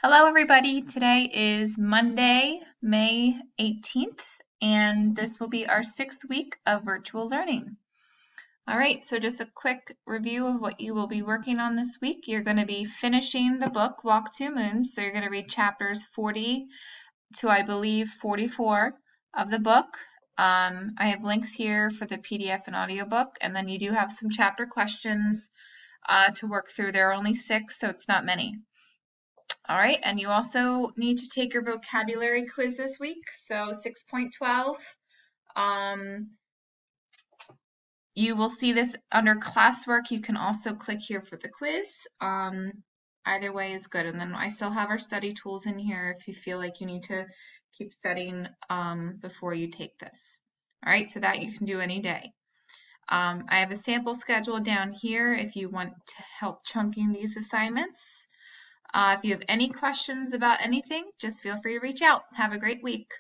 Hello, everybody. Today is Monday, May 18th, and this will be our 6th week of virtual learning. All right, so just a quick review of what you will be working on this week. You're going to be finishing the book, Walk Two Moons. So you're going to read chapters 40 to, I believe, 44 of the book. I have links here for the PDF and audiobook, and then you do have some chapter questions to work through. There are only 6, so it's not many. All right, and you also need to take your vocabulary quiz this week, so 6.12. You will see this under classwork. You can also click here for the quiz. Either way is good. And then I still have our study tools in here if you feel like you need to keep studying before you take this. All right, so that you can do any day. I have a sample schedule down here if you want to help chunking these assignments. If you have any questions about anything, just feel free to reach out. Have a great week.